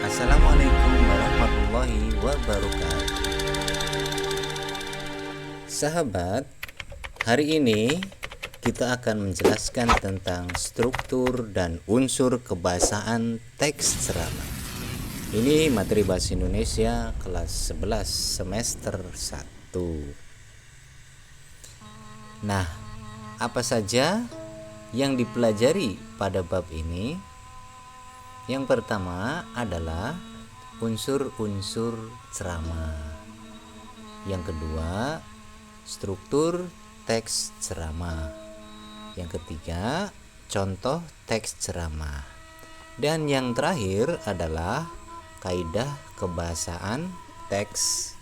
Assalamualaikum warahmatullahi wabarakatuh. Sahabat, hari ini kita akan menjelaskan tentang struktur dan unsur kebahasaan teks ceramah. Ini materi bahasa Indonesia kelas 11 semester 1. Nah, apa saja yang dipelajari pada bab ini? Yang pertama adalah unsur-unsur ceramah. Yang kedua, struktur teks ceramah. Yang ketiga, contoh teks ceramah. Dan yang terakhir adalah kaidah kebahasaan teks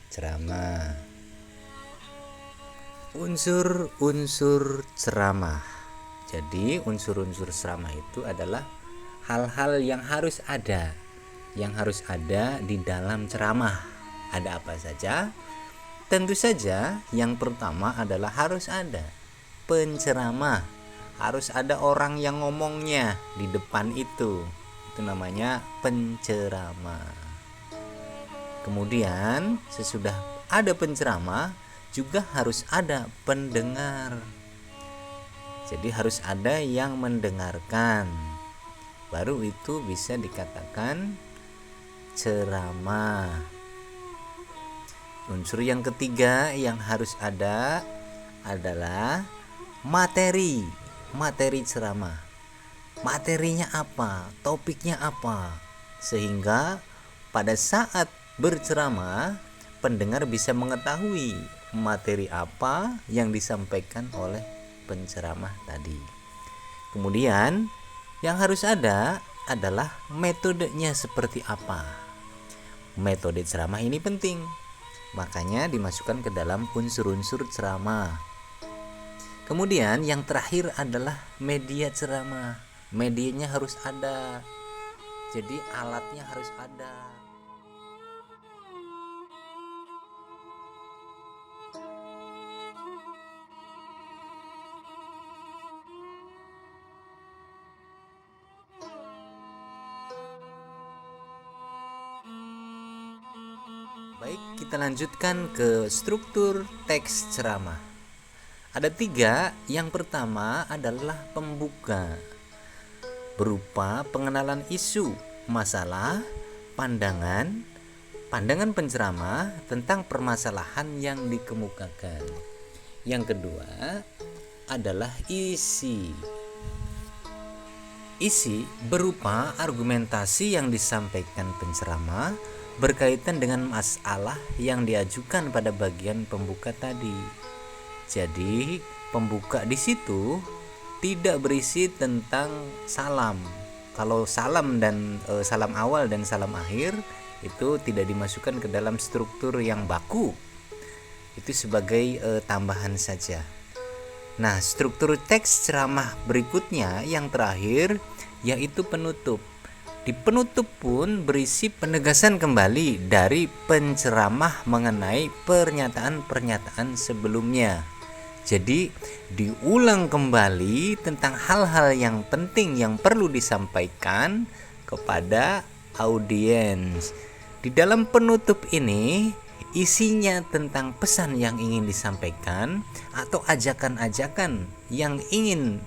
ceramah. Unsur-unsur ceramah. Jadi unsur-unsur ceramah itu adalah hal-hal yang harus ada di dalam ceramah. Ada apa saja? Tentu saja yang pertama adalah harus ada penceramah. Harus ada orang yang ngomongnya di depan itu. Itu namanya penceramah. Kemudian sesudah ada penceramah juga harus ada pendengar. Jadi harus ada yang mendengarkan. Baru itu bisa dikatakan ceramah. Unsur yang ketiga yang harus ada adalah materi ceramah. Materinya apa? Topiknya apa? Sehingga pada saat berceramah pendengar bisa mengetahui materi apa yang disampaikan oleh penceramah tadi. Kemudian yang harus ada adalah metodenya seperti apa. Metode ceramah ini penting, makanya dimasukkan ke dalam unsur-unsur ceramah. Kemudian yang terakhir adalah media ceramah. Medianya harus ada, jadi alatnya harus ada. Baik, kita lanjutkan ke struktur teks ceramah. Ada 3. Yang pertama adalah pembuka, berupa pengenalan isu, masalah, pandangan penceramah tentang permasalahan yang dikemukakan. Yang kedua adalah isi. Isi berupa argumentasi yang disampaikan penceramah berkaitan dengan masalah yang diajukan pada bagian pembuka tadi. Jadi, pembuka di situ tidak berisi tentang salam. Kalau salam dan salam awal dan salam akhir itu tidak dimasukkan ke dalam struktur yang baku. Itu sebagai tambahan saja. Nah, struktur teks ceramah berikutnya yang terakhir yaitu penutup. Di penutup pun berisi penegasan kembali dari penceramah mengenai pernyataan-pernyataan sebelumnya. Jadi diulang kembali tentang hal-hal yang penting yang perlu disampaikan kepada audiens. Di dalam penutup ini isinya tentang pesan yang ingin disampaikan atau ajakan-ajakan yang ingin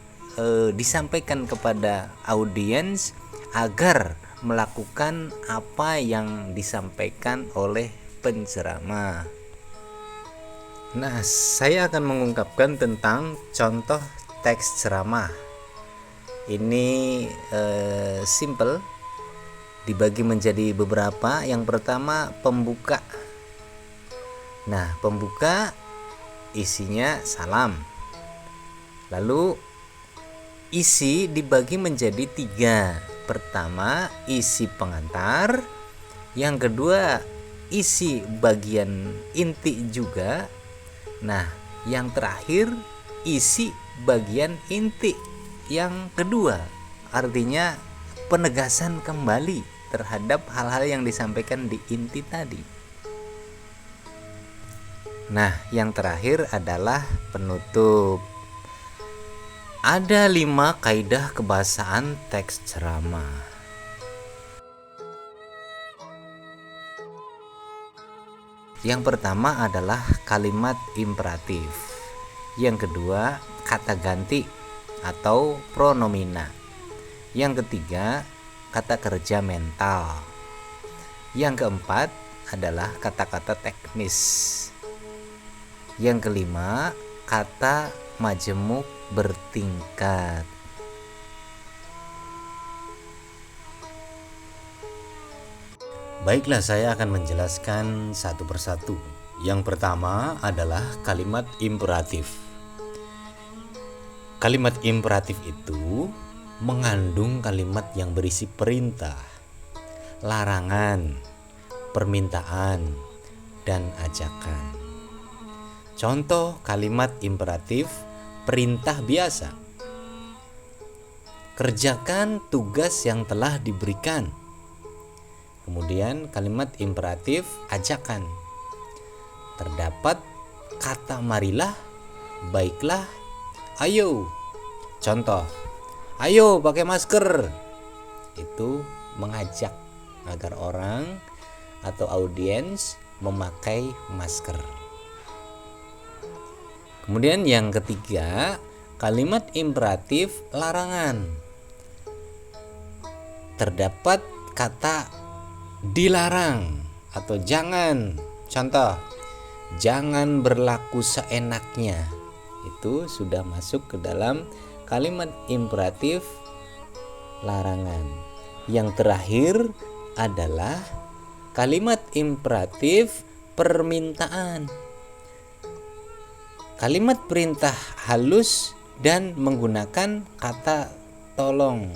disampaikan kepada audiens agar melakukan apa yang disampaikan oleh penceramah. Nah, saya akan mengungkapkan tentang contoh teks ceramah. Ini simple, dibagi menjadi beberapa. Yang pertama, pembuka. Nah, pembuka isinya salam. Lalu isi dibagi menjadi 3. Pertama, isi pengantar. Yang kedua, isi bagian inti juga. Nah, yang terakhir, isi bagian inti yang kedua. Artinya penegasan kembali terhadap hal-hal yang disampaikan di inti tadi. Nah, yang terakhir adalah penutup. Ada 5 kaidah kebahasaan teks ceramah. Yang pertama adalah kalimat imperatif. Yang kedua, kata ganti atau pronomina. Yang ketiga, kata kerja mental. Yang keempat adalah kata-kata teknis. Yang kelima, kata majemuk bertingkat. Baiklah, saya akan menjelaskan satu persatu. Yang pertama adalah kalimat imperatif. Kalimat imperatif itu mengandung kalimat yang berisi perintah, larangan, permintaan, dan ajakan. Contoh kalimat imperatif: perintah biasa. Kerjakan tugas yang telah diberikan. Kemudian kalimat imperatif ajakan. Terdapat kata marilah, baiklah, ayo. Contoh, ayo pakai masker. Itu mengajak agar orang atau audiens memakai masker. Kemudian yang ketiga, kalimat imperatif larangan. Terdapat kata dilarang atau jangan. Contoh, jangan berlaku seenaknya. Itu sudah masuk ke dalam kalimat imperatif larangan. Yang terakhir adalah kalimat imperatif permintaan. Kalimat perintah halus dan menggunakan kata tolong.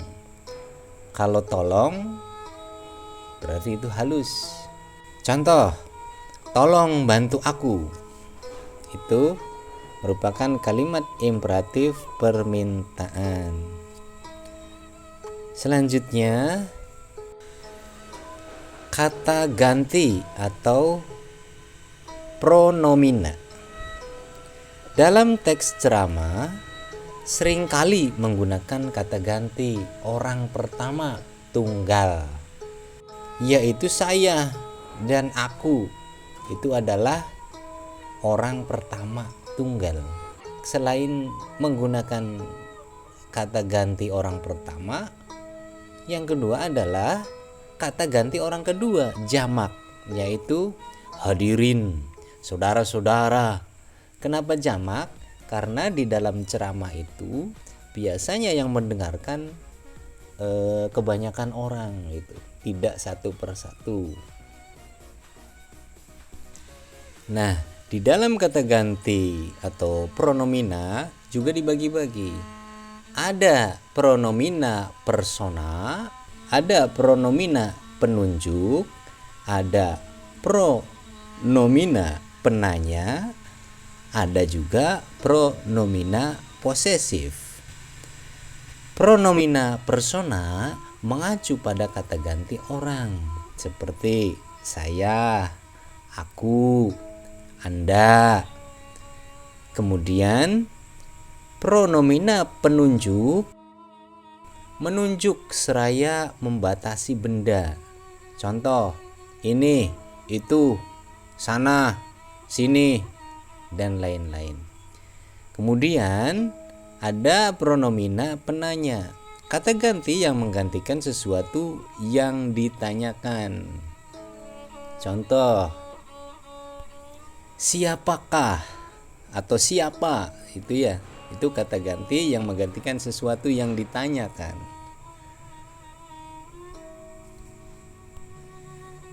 Kalau tolong berarti itu halus. Contoh, tolong bantu aku. Itu merupakan kalimat imperatif permintaan. Selanjutnya, kata ganti atau pronomina. Dalam teks ceramah seringkali menggunakan kata ganti orang pertama tunggal, yaitu saya dan aku. Itu adalah orang pertama tunggal. Selain menggunakan kata ganti orang pertama, yang kedua adalah kata ganti orang kedua, jamak, yaitu hadirin, saudara-saudara. Kenapa jamak? Karena di dalam ceramah itu biasanya yang mendengarkan kebanyakan orang, gitu, tidak satu persatu. Nah, di dalam kata ganti atau pronomina juga dibagi-bagi. Ada pronomina persona, ada pronomina penunjuk, ada pronomina penanya, ada juga pronomina posesif. Pronomina persona mengacu pada kata ganti orang seperti saya, aku, Anda. Kemudian pronomina penunjuk menunjuk seraya membatasi benda. Contoh, ini, itu, sana, sini, dan lain-lain. Kemudian ada pronomina penanya, kata ganti yang menggantikan sesuatu yang ditanyakan. Contoh, siapakah atau siapa, itu ya, itu kata ganti yang menggantikan sesuatu yang ditanyakan.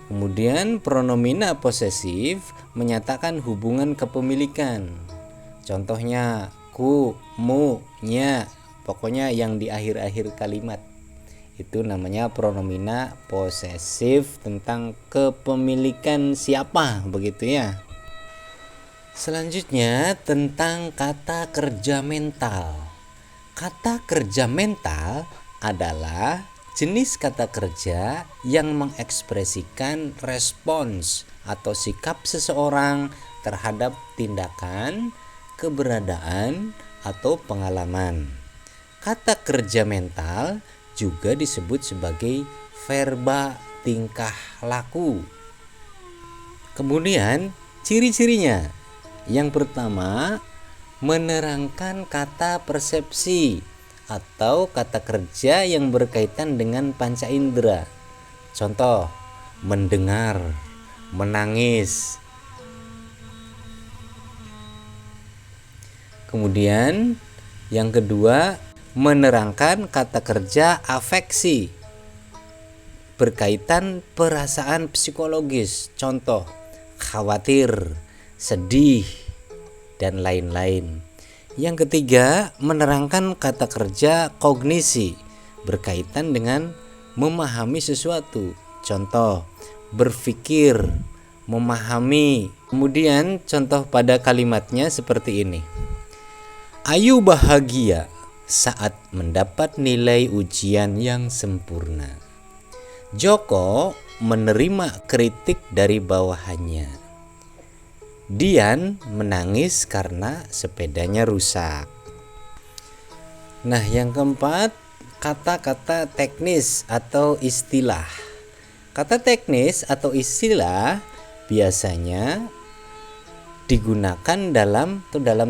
Kemudian pronomina posesif menyatakan hubungan kepemilikan. Contohnya ku, mu, nya, pokoknya yang di akhir-akhir kalimat. Itu namanya pronomina posesif tentang kepemilikan siapa, begitu ya. Selanjutnya tentang kata kerja mental. Kata kerja mental adalah jenis kata kerja yang mengekspresikan respons atau sikap seseorang terhadap tindakan, keberadaan, atau pengalaman. Kata kerja mental juga disebut sebagai verba tingkah laku. Kemudian Ciri-cirinya, yang pertama, menerangkan kata persepsi atau kata kerja yang berkaitan dengan panca indera. Contoh, mendengar, menangis. Kemudian yang kedua, menerangkan kata kerja afeksi berkaitan perasaan psikologis. Contoh, khawatir, sedih, dan lain-lain. Yang ketiga, menerangkan kata kerja kognisi berkaitan dengan memahami sesuatu. Contoh, berpikir, memahami. Kemudian contoh pada kalimatnya seperti ini. Ayu bahagia saat mendapat nilai ujian yang sempurna. Joko menerima kritik dari bawahannya. Dian menangis karena sepedanya rusak. Nah, yang keempat, kata-kata teknis atau istilah. Kata teknis atau istilah biasanya digunakan dalam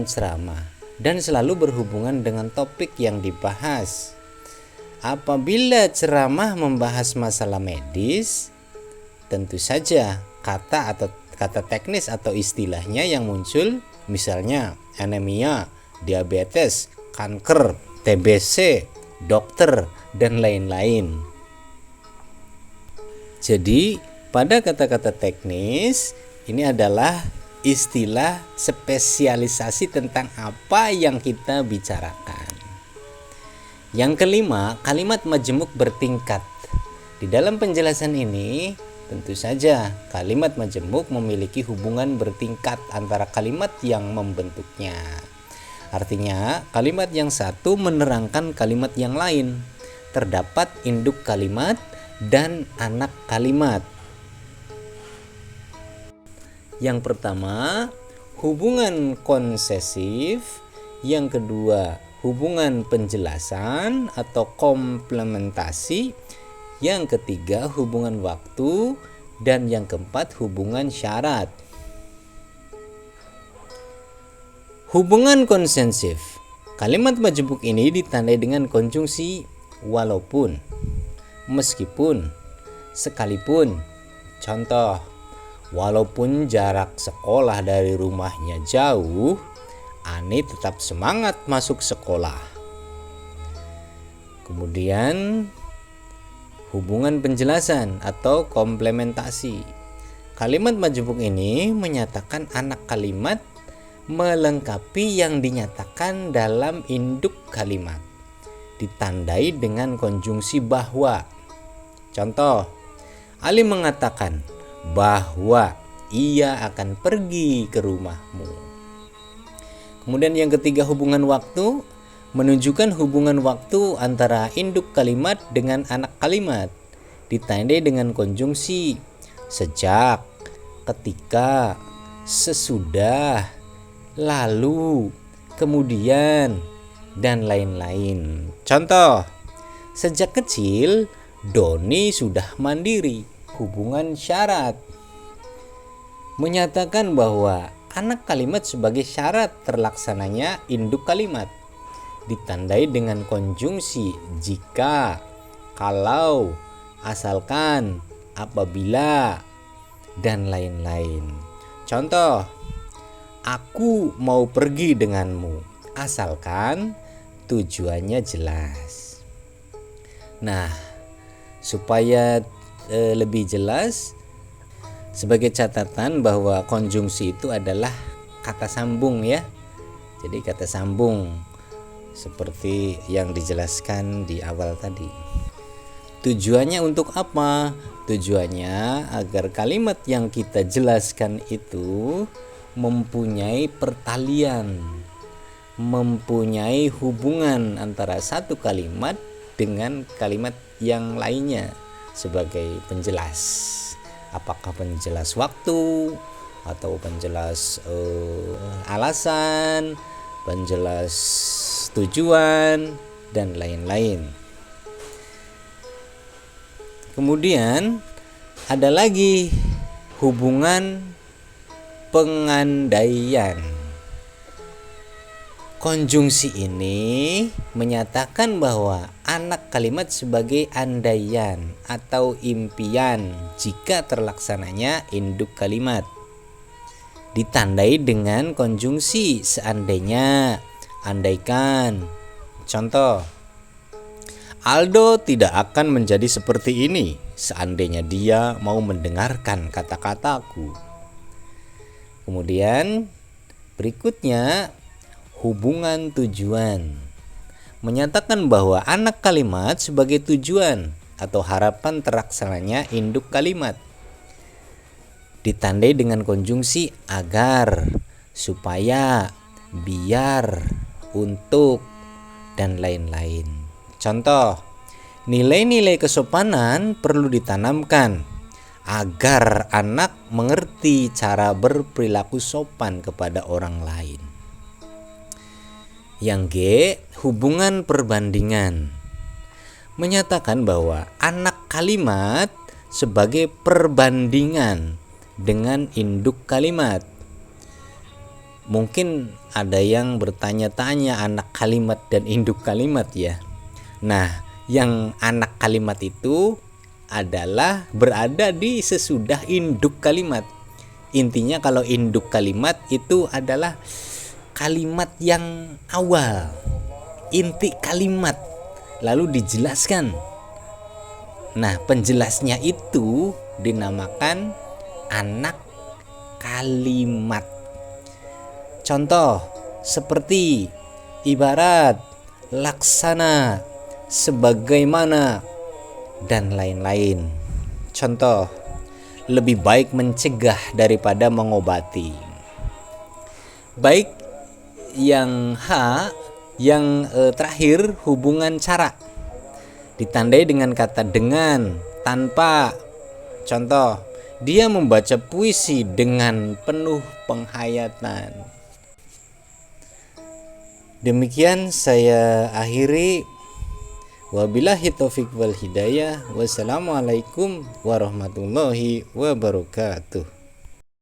ceramah dan selalu berhubungan dengan topik yang dibahas. Apabila ceramah membahas masalah medis, tentu saja kata teknis atau istilahnya yang muncul misalnya anemia, diabetes, kanker, TBC, dokter, dan lain-lain. Jadi, pada kata-kata teknis ini adalah istilah spesialisasi tentang apa yang kita bicarakan. Yang kelima, kalimat majemuk bertingkat. Di dalam penjelasan ini, tentu saja kalimat majemuk memiliki hubungan bertingkat antara kalimat yang membentuknya. Artinya, kalimat yang satu menerangkan kalimat yang lain. Terdapat induk kalimat dan anak kalimat. Yang pertama, hubungan konsesif. Yang kedua, hubungan penjelasan atau komplementasi. Yang ketiga, hubungan waktu. Dan yang keempat, hubungan syarat. Hubungan konsensif. Kalimat majemuk ini ditandai dengan konjungsi walaupun, meskipun, sekalipun. Contoh, walaupun jarak sekolah dari rumahnya jauh, Ani tetap semangat masuk sekolah. Kemudian hubungan penjelasan atau komplementasi. Kalimat majemuk ini menyatakan anak kalimat melengkapi yang dinyatakan dalam induk kalimat. Ditandai dengan konjungsi bahwa. Contoh, Ali mengatakan bahwa ia akan pergi ke rumahmu. Kemudian yang ketiga, hubungan waktu, menunjukkan hubungan waktu antara induk kalimat dengan anak kalimat. Ditandai dengan konjungsi sejak, ketika, sesudah, lalu, kemudian, dan lain-lain. Contoh, sejak kecil Doni sudah mandiri. Hubungan syarat menyatakan bahwa anak kalimat sebagai syarat terlaksananya induk kalimat. Ditandai dengan konjungsi jika, kalau, asalkan, apabila, dan lain-lain. Contoh, aku mau pergi denganmu asalkan tujuannya jelas. Nah, supaya lebih jelas, sebagai catatan bahwa konjungsi itu adalah kata sambung ya. Jadi kata sambung seperti yang dijelaskan di awal tadi. Tujuannya untuk apa? Tujuannya agar kalimat yang kita jelaskan itu mempunyai pertalian, mempunyai hubungan antara satu kalimat dengan kalimat yang lainnya sebagai penjelas. Apakah penjelas waktu atau penjelas alasan, penjelas tujuan, dan lain-lain. Kemudian ada lagi hubungan pengandaian. Konjungsi ini menyatakan bahwa anak kalimat sebagai andaian atau impian jika terlaksananya induk kalimat. Ditandai dengan konjungsi seandainya, andaikan. Contoh, Aldo tidak akan menjadi seperti ini seandainya dia mau mendengarkan kata-kataku. Kemudian berikutnya, hubungan tujuan menyatakan bahwa anak kalimat sebagai tujuan atau harapan terlaksananya induk kalimat. Ditandai dengan konjungsi agar, supaya, biar, untuk, dan lain-lain. Contoh, nilai-nilai kesopanan perlu ditanamkan agar anak mengerti cara berperilaku sopan kepada orang lain. Yang G, hubungan perbandingan menyatakan bahwa anak kalimat sebagai perbandingan dengan induk kalimat. Mungkin ada yang bertanya-tanya anak kalimat dan induk kalimat ya. Nah, yang anak kalimat itu adalah berada di sesudah induk kalimat. Intinya kalau induk kalimat itu adalah kalimat yang awal, inti kalimat, lalu dijelaskan. Nah, penjelasnya itu dinamakan anak kalimat. Contoh seperti ibarat, laksana, sebagaimana, dan lain-lain. Contoh, lebih baik mencegah daripada mengobati. Baik, yang H, yang terakhir hubungan cara ditandai dengan kata dengan, tanpa. Contoh, dia membaca puisi dengan penuh penghayatan. Demikian saya akhiri. Wabillahi taufiq wal hidayah. Wassalamualaikum warahmatullahi wabarakatuh.